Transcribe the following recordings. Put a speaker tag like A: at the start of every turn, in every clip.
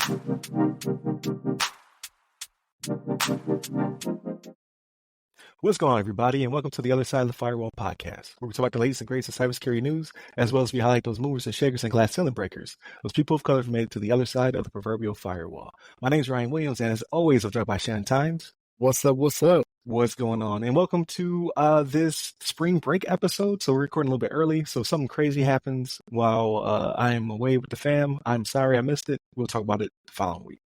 A: What's going on, everybody, and welcome to the Other Side of the Firewall podcast, where we talk about the latest and greatest in cybersecurity news, as well as we highlight those movers and shakers and glass ceiling breakers, those people of color who made it to the other side of the proverbial firewall. My name is Ryan Williams, and as always, I'm joined by Shannon Times.
B: What's up? What's up?
A: What's going on? And welcome to this spring break episode. So we're recording a little bit early, so if something crazy happens while I am away with the fam, I'm sorry I missed it. We'll talk about it the following week.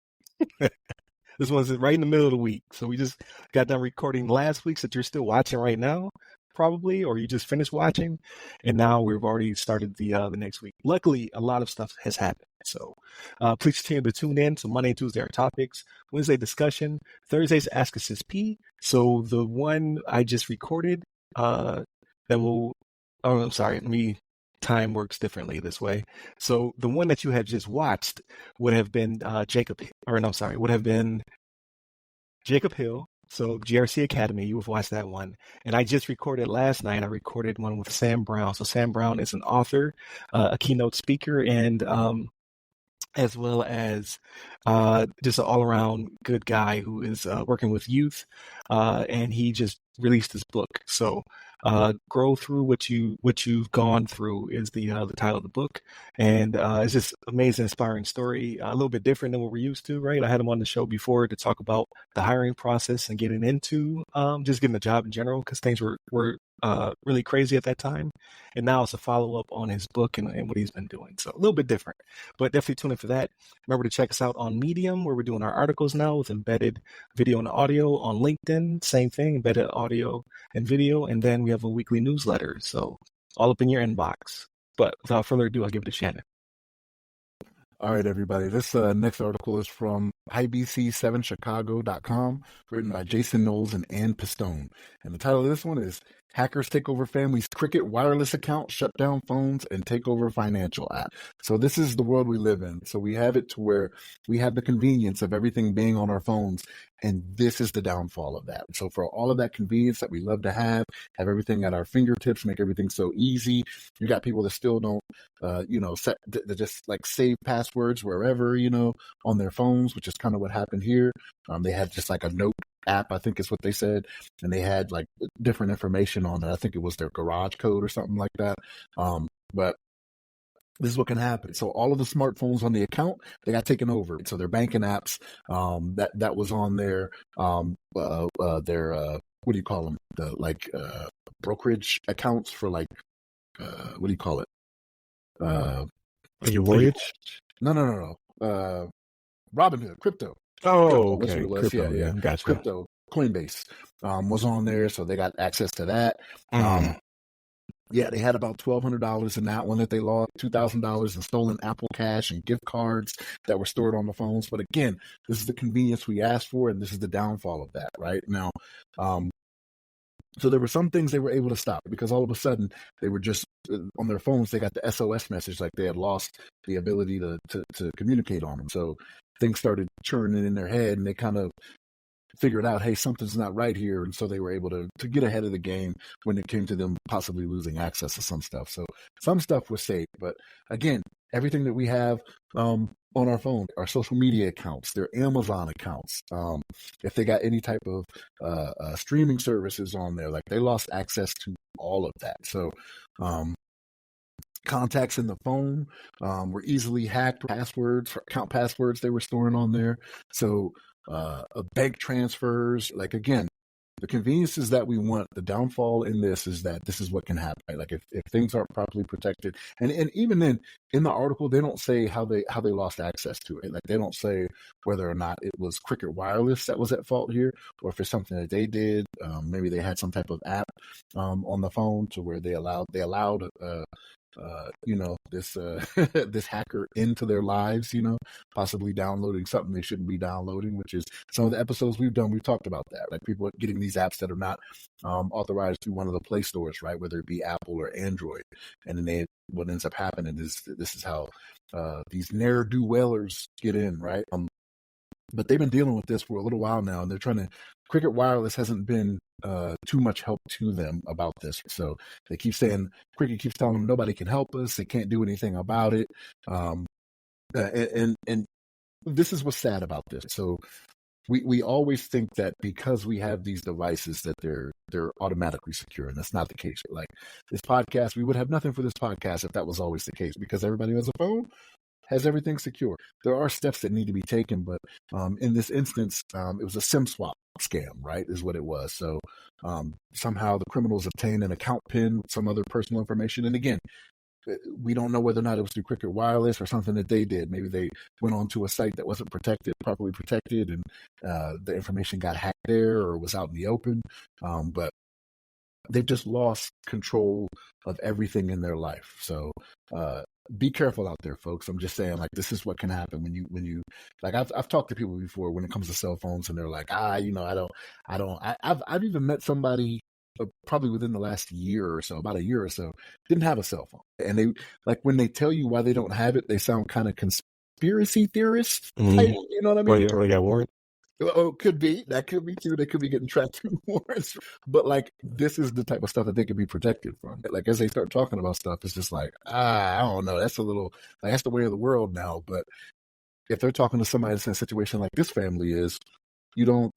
A: This one's right in the middle of the week. So we just got done recording last week's that you're still watching right now, probably, or you just finished watching. And now we've already started the next week. Luckily, a lot of stuff has happened. So please continue to tune in. So Monday and Tuesday are topics. Wednesday, discussion. Thursday's Ask a CISP. So the one I just recorded time works differently this way. So the one that you had just watched would have been Jacob Hill. So GRC Academy, you have watched that one. And I just recorded last night. I recorded one with Sam Brown. So Sam Brown is an author, a keynote speaker, and as well as just an all-around good guy who is working with youth. And he just released his book. So grow through what you've gone through is the title of the book, and it's just amazing, inspiring story. A little bit different than what we're used to, right? I had him on the show before to talk about the hiring process and getting into just getting a job in general, because things were really crazy at that time. And now it's a follow up on his book and what he's been doing. So a little bit different, but definitely tune in for that. Remember to check us out on Medium, where we're doing our articles now with embedded video and audio. On LinkedIn, same thing, embedded audio and video. And then we have a weekly newsletter. So all up in your inbox. But without further ado, I'll give it to Shannon.
B: All right, everybody. This next article is from IBC7Chicago.com, written by Jason Knowles and Ann Pistone. And the title of this one is Hackers Take Over Family's Cricket Wireless Account, Shut Down Phones, and Take Over Financial App. So this is the world we live in. So we have it to where we have the convenience of everything being on our phones, and this is the downfall of that. So for all of that convenience that we love to have everything at our fingertips, make everything so easy, you got people that still don't, just like save passwords wherever, on their phones, which is kind of what happened here. They had just like a note app, I think is what they said, and they had like different information on it. I think it was their garage code or something like that. But this is what can happen. So all of the smartphones on the account, they got taken over. So their banking apps, that was on their what do you call them? The brokerage accounts for like what do you call it?
A: Your mortgage?
B: No. Robinhood, crypto.
A: Oh,
B: okay. That's what it was.
A: Crypto, yeah. Gotcha.
B: Crypto, Coinbase was on there, so they got access to that. Yeah, they had about $1,200 in that one that they lost, $2,000 in stolen Apple Cash and gift cards that were stored on the phones. But again, this is the convenience we asked for, and this is the downfall of that right now. So there were some things they were able to stop because all of a sudden they were just on their phones. They got the SOS message like they had lost the ability to communicate on them. So things started churning in their head, and they kind of figured out, hey, something's not right here. And so they were able to get ahead of the game when it came to them possibly losing access to some stuff. So some stuff was saved. But again, everything that we have on our phone, our social media accounts, their Amazon accounts, if they got any type of streaming services on there, like they lost access to all of that. So contacts in the phone were easily hacked, passwords, account passwords they were storing on there. So bank transfers, like again, the conveniences that we want. The downfall in this is that this is what can happen. Right? Like if things aren't properly protected, and even then in the article they don't say how they lost access to it. Like they don't say whether or not it was Cricket Wireless that was at fault here, or if it's something that they did. Maybe they had some type of app on the phone to where they allowed this hacker into their lives, possibly downloading something they shouldn't be downloading, which is some of the episodes we've done. We've talked about that, like people getting these apps that are not authorized through one of the Play stores, right? Whether it be Apple or Android. And then what ends up happening is this is how these ne'er-do-wellers get in, right? But they've been dealing with this for a little while now, and they're trying to. Cricket Wireless hasn't been too much help to them about this. So they keep saying, Cricket keeps telling them nobody can help us. They can't do anything about it. And this is what's sad about this. So we always think that because we have these devices that they're automatically secure, and that's not the case. Like this podcast, we would have nothing for this podcast if that was always the case, because everybody who has a phone has everything secure. There are steps that need to be taken, but in this instance, it was a simswap scam, right? Is what it was. So somehow the criminals obtained an account PIN, some other personal information, and again, we don't know whether or not it was through Cricket Wireless or something that they did. Maybe they went onto a site that wasn't properly protected, and the information got hacked there or was out in the open. But they've just lost control of everything in their life. So be careful out there, folks. I'm just saying, like, this is what can happen when you like. I've talked to people before when it comes to cell phones, and they're like, I've even met somebody probably within the last year or so, about a year or so, didn't have a cell phone. And they, like, when they tell you why they don't have it, they sound kind of conspiracy theorist type, you know what I mean?
A: Or they got warrant.
B: Oh, could be. That could be too. They could be getting trapped through warrants. But like, this is the type of stuff that they could be protected from. Like, as they start talking about stuff, it's just like, I don't know. That's a little, like, that's the way of the world now. But if they're talking to somebody that's in a situation like this family is, you don't,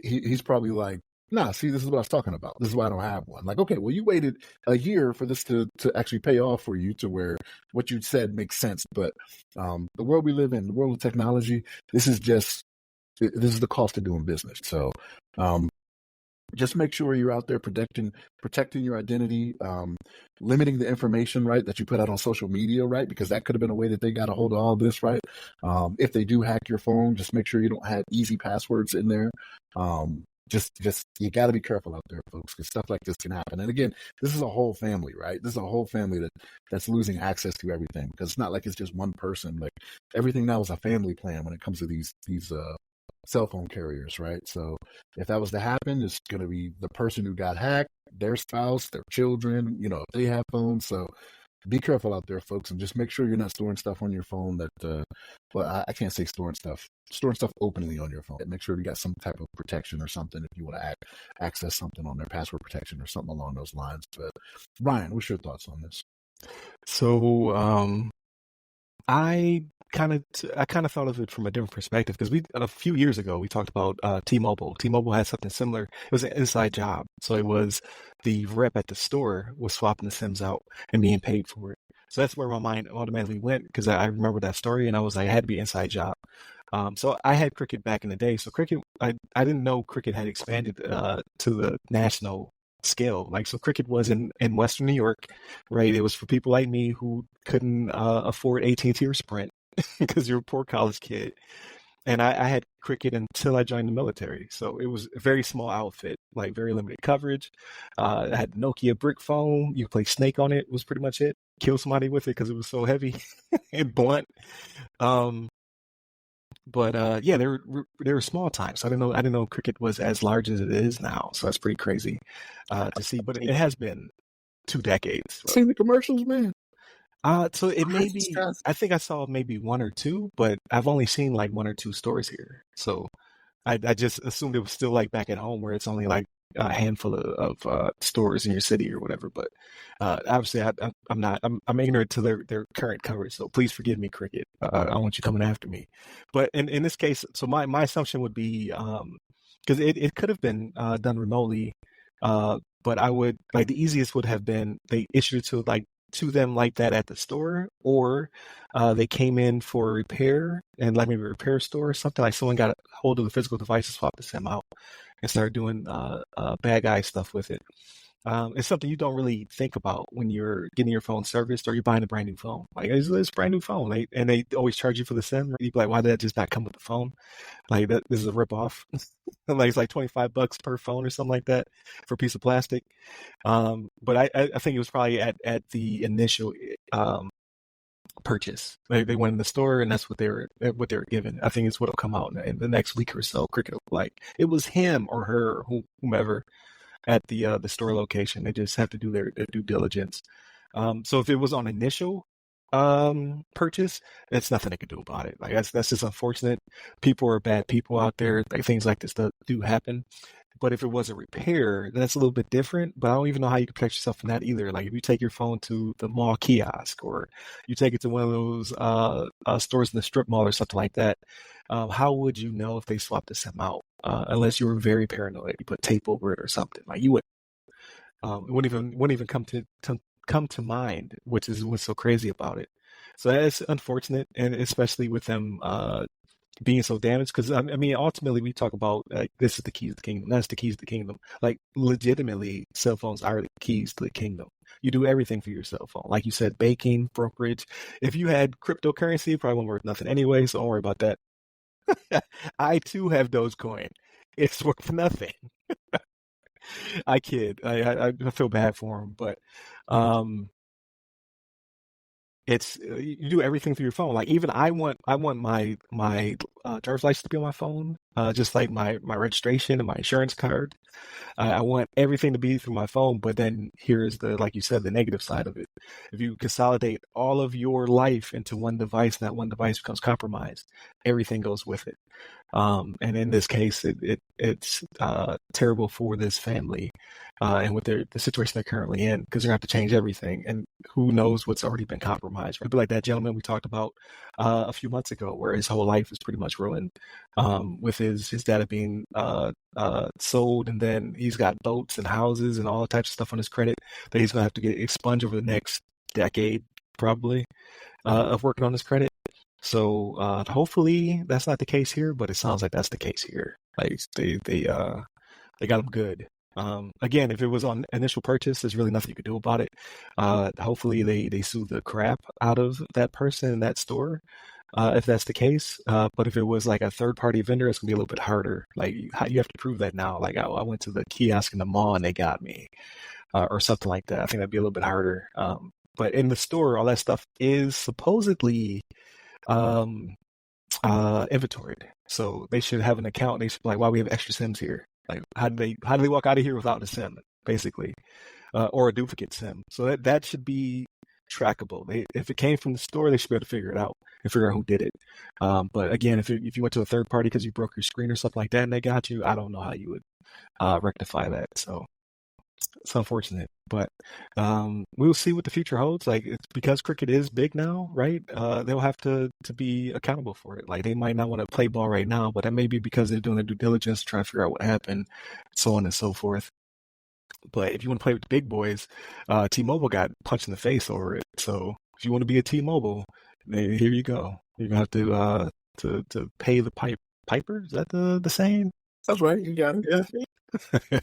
B: he's probably like, nah, see, this is what I was talking about. This is why I don't have one. Like, okay, well, you waited a year for this to actually pay off for you to where what you said makes sense. But the world we live in, the world of technology, this is the cost of doing business. So just make sure you're out there protecting your identity, limiting the information, right, that you put out on social media, right, because that could have been a way that they got a hold of all this, right. If they do hack your phone, just make sure you don't have easy passwords in there. Just you got to be careful out there, folks, because stuff like this can happen. And again, this is a whole family, right? This is a whole family that's losing access to everything, because it's not like it's just one person. Like, everything now is a family plan when it comes to these cell phone carriers, right? So if that was to happen, it's going to be the person who got hacked, their spouse, their children, if they have phones. So be careful out there, folks, and just make sure you're not storing stuff on your phone that, well, I can't say storing stuff openly on your phone. Make sure you got some type of protection or something if you want to access something on there, password protection or something along those lines. But Ryan, what's your thoughts on this?
A: So I kind of thought of it from a different perspective, because a few years ago we talked about T-Mobile. T-Mobile had something similar. It was an inside job, so it was the rep at the store was swapping the SIMs out and being paid for it. So that's where my mind automatically went, because I remember that story, and I was like, it had to be inside job. So I had Cricket back in the day. So Cricket, I didn't know Cricket had expanded to the national scale. Like, so Cricket was in Western New York, right? It was for people like me who couldn't afford AT&T or Sprint because you're a poor college kid. And I had Cricket until I joined the military. So it was a very small outfit, like very limited coverage. I had Nokia brick phone. You play Snake on it, was pretty much it. Kill somebody with it because it was so heavy and blunt. But yeah, they were small times. I didn't know Cricket was as large as it is now. So that's pretty crazy to see. But it has been 2 decades.
B: Seen the commercials, man.
A: So it may be. I think I saw maybe 1 or 2, but I've only seen like 1 or 2 stores here. So I just assumed it was still like back at home, where it's only like a handful of stores in your city or whatever. But obviously, I'm not. I'm ignorant to their current coverage. So please forgive me, Cricket. I don't want you coming after me. But in this case, so my assumption would be, because it could have been done remotely, but I would, like, the easiest would have been they issued it to them like that at the store, or they came in for a repair, and like maybe a repair store or something, like someone got a hold of the physical device and swapped the SIM out and started doing bad guy stuff with it. It's something you don't really think about when you're getting your phone serviced or you're buying a brand new phone. Like, it's a brand new phone, and they always charge you for the SIM. You'd be like, why did that just not come with the phone? Like, this is a ripoff. Like, it's like $25 per phone or something like that for a piece of plastic. But I think it was probably at the initial purchase. They went in the store, and that's what they were given. I think it's what'll come out in the next week or so. Cricket will be like, it was him or her or whomever at the store location. They just have to do their due diligence. So if it was on initial purchase, there's nothing they can do about it. Like, that's just unfortunate. People are bad people out there. Like, things like this do happen. But if it was a repair, then that's a little bit different. But I don't even know how you can protect yourself from that either. Like if you take your phone to the mall kiosk or you take it to one of those stores in the strip mall or something like that, how would you know if they swapped the SIM out? Unless you were very paranoid, you put tape over it or something. Like you would, it wouldn't even come to mind, which is what's so crazy about it. So that's unfortunate, and especially with them being so damaged. Because I mean, ultimately, we talk about this is the keys to the kingdom. That's the keys to the kingdom. Like legitimately, cell phones are the keys to the kingdom. You do everything for your cell phone, like you said, banking, brokerage. If you had cryptocurrency, it probably wouldn't worth nothing anyway. So don't worry about that. I too have Dogecoin. It's worth nothing. I kid. I feel bad for him, but um, it's you do everything through your phone. Like even I want my driver's license to be on my phone, just like my registration and my insurance card. I want everything to be through my phone. But then here's the like you said the negative side of it. If you consolidate all of your life into one device, and that one device becomes compromised, everything goes with it. And in this case, it's terrible for this family and with the situation they're currently in because they're going to have to change everything. And who knows what's already been compromised. Right? But like that gentleman we talked about a few months ago, where his whole life is pretty much ruined with his data being sold. And then he's got boats and houses and all types of stuff on his credit that he's going to have to get expunged over the next decade, probably, of working on his credit. So hopefully that's not the case here, but it sounds like that's the case here. Like they got them good. Again, if it was on initial purchase, there's really nothing you could do about it. Hopefully they sue the crap out of that person in that store, if that's the case. But if it was like a third party vendor, it's gonna be a little bit harder. Like you have to prove that now. Like I went to the kiosk in the mall and they got me, or something like that. I think that'd be a little bit harder. But in the store, all that stuff is supposedly um, inventoried. So they should have an account. They should be like, "Why we have extra Sims here? Like, how do they walk out of here without a Sim, basically, or a duplicate Sim?" So that should be trackable. If it came from the store, they should be able to figure it out and figure out who did it. But again, if you went to a third party because you broke your screen or something like that and they got you, I don't know how you would rectify that. So it's unfortunate, but we'll see what the future holds. Like it's because cricket is big now, right? They'll have to be accountable for it. Like they might not want to play ball right now, but that may be because they're doing their due diligence, trying to figure out what happened, so on and so forth. But if you want to play with the big boys, T-Mobile got punched in the face over it. So if you want to be a T-Mobile, then here you go. You're gonna have to pay the piper. Is that the saying?
B: That's right. You got it.
A: Yeah.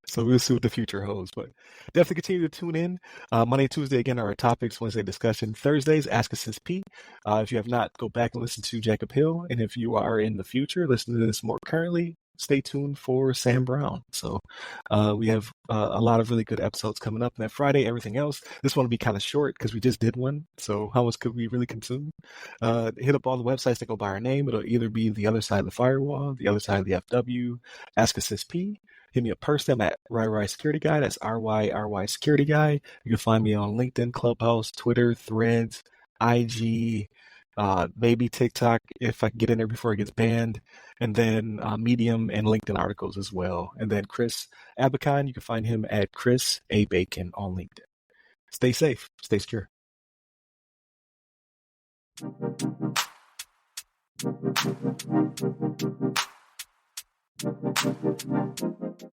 A: So we'll see what the future holds, but definitely continue to tune in. Monday and Tuesday, again, are our topics. Wednesday, discussion. Thursdays, Ask Us Sis P. If you have not, go back and listen to Jacob Hill. And if you are in the future, listening to this more currently, stay tuned for Sam Brown. So we have a lot of really good episodes coming up. And then Friday, everything else. This one will be kind of short because we just did one. So how much could we really consume? Hit up all the websites that go by our name. It'll either be The Other Side of the Firewall, The Other Side of the FW, Ask Us Sis P. Hit me up personally. I'm at RyRy Security Guy. That's RYRY Security Guy. You can find me on LinkedIn, Clubhouse, Twitter, Threads, IG, maybe TikTok if I can get in there before it gets banned, and then Medium and LinkedIn articles as well. And then Chris Abacon, you can find him at Chris A. Bacon on LinkedIn. Stay safe. Stay secure.